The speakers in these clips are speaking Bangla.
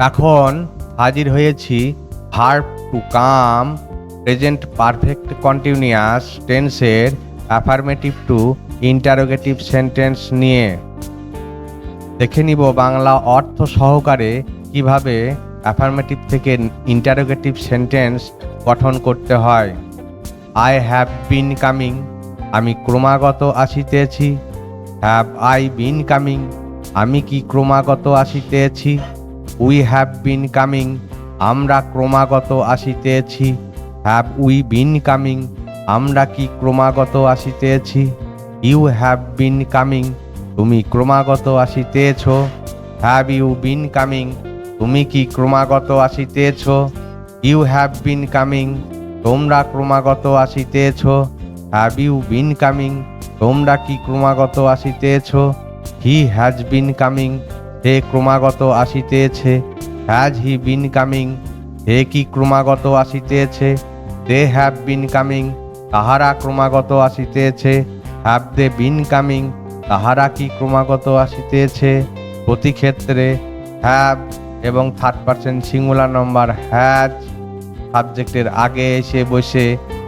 এখন হাজির হয়েছি verb to come present perfect continuous টেন্সের অ্যাফার্মেটিভ টু ইন্টারোগেটিভ সেন্টেন্স নিয়ে। দেখে নিব বাংলা অর্থ সহকারে কিভাবে অ্যাফার্মেটিভ থেকে ইন্টারোগেটিভ সেন্টেন্স গঠন করতে হয়। আই হ্যাভ বিন কামিং, আমি ক্রমাগত আসিতেছি। হ্যাভ আই বিন কামিং, আমি কি ক্রমাগত আসিতেছি। উই হ্যাভ বিন কামিং, আমরা ক্রমাগত আসিতেছি। হ্যাভ উই বিন কামিং, আমরা কি ক্রমাগত আসিতেছি। ইউ হ্যাভ বিন কামিং, তুমি ক্রমাগত আসিতেছ। হ্যাভ ইউ বিন কামিং, তুমি কি ক্রমাগত আসিতেছ। ইউ হ্যাভ বিন কামিং, তোমরা ক্রমাগত আসিতেছ। হ্যাভ ইউ বিন কামিং, তোমরা কি ক্রমাগত আসিতেছ। হি হ্যাজ বিন কামিং, হে ক্রমাগত আসিতেছে। হ্যাজ হি বিন কামিং, হে কি ক্রমাগত আসিতেছে। দে হ্যাভ বিন কামিং, তাহারা ক্রমাগত আসিতেছে। হ্যাভ দে বিন কামিং, তাহারা কি ক্রমাগত আসিতেছে। প্রতি ক্ষেত্রে হ্যাভ এবং third person singular number has সাবজেক্টের আগে এসে বসে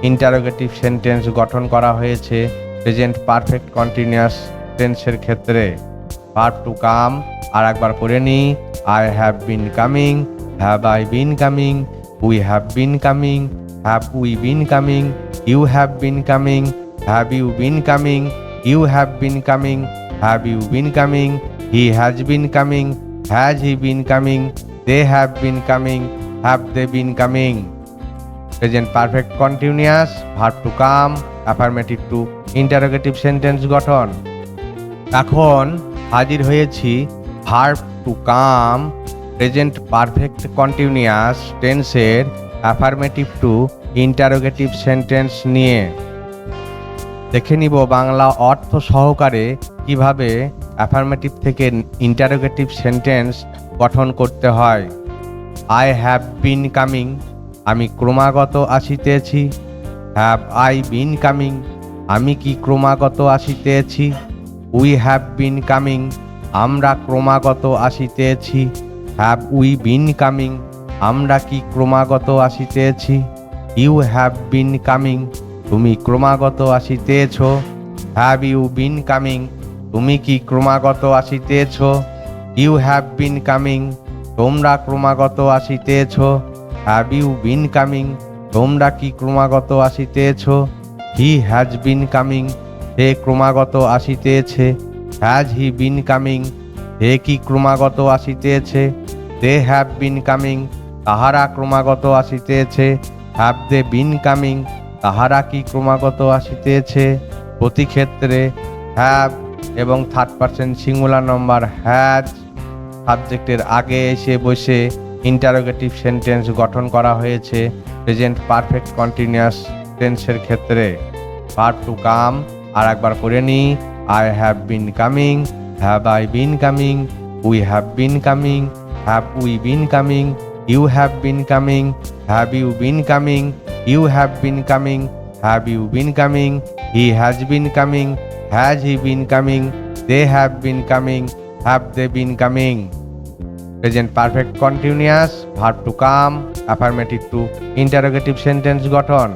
ইন্টারোগেটিভ সেন্টেন্স গঠন করা হয়েছে প্রেজেন্ট পারফেক্ট কন্টিনিউয়াস টেন্সের ক্ষেত্রে। ভার্ব টু কাম আর একবার করে নিই। I have been coming, have I been coming, we have been coming, have we been coming, you have been coming, have you been coming, you have been coming, have you been coming, he has been coming, has he been coming, they have been coming, have they been coming. Present perfect continuous verb to come affirmative to interrogative sentence গঠন। এখন হাজির হয়েছি verb to come present perfect continuous টেন্সের অ্যাফার্মেটিভ টু ইন্টারোগেটিভ সেন্টেন্স নিয়ে। দেখে নিব বাংলা অর্থ সহকারে কিভাবে অ্যাফার্মেটিভ থেকে ইন্টারোগেটিভ সেন্টেন্স গঠন করতে হয়। আই হ্যাভ বিন কামিং, আমি ক্রমাগত আসিতেছি। হ্যাভ আই বিন কামিং, আমি কি ক্রমাগত আসিতেছি। উই হ্যাভ বিন কামিং, আমরা ক্রমাগত আসিতেছি। হ্যাভ উই বিন কামিং, আমরা কি ক্রমাগত আসিতেছি। ইউ হ্যাভ বিন কামিং, তুমি ক্রমাগত আসিতেছ। হ্যাভ ইউ বিন কামিং, তুমি কি ক্রমাগত আসিতেছ। ইউ হ্যাভ বিন কামিং, তোমরা ক্রমাগত আসিতেছ। হ্যাভ ইউ বিন কামিং, তোমরা কি ক্রমাগত আসিতেছ। হি হ্যাজ বিন কামিং, হে ক্রমাগত আসিতেছে। হ্যাজ হি বিন কামিং, হে কি ক্রমাগত আসিতেছে। দে হ্যাভ বিন কামিং, তাহারা ক্রমাগত আসিতেছে। হ্যাভ দে বিন কামিং, তাহারা কি ক্রমাগত আসিতেছে। প্রতি ক্ষেত্রে হ্যাভ এবং third person singular number has সাবজেক্টের আগে এসে বসে ইন্টারোগেটিভ সেন্টেন্স গঠন করা হয়েছে প্রেজেন্ট পারফেক্ট কন্টিনিউয়াস টেন্সের ক্ষেত্রে। ভার্ব টু কাম আর একবার করে নিই। I have been coming, have I been coming, we have been coming, have we been coming, you have been coming, have you been coming, you have been coming, have you been coming, he has been coming, has he been coming, they have been coming, have they been coming. Present perfect continuous verb to come affirmative to interrogative sentence গঠন।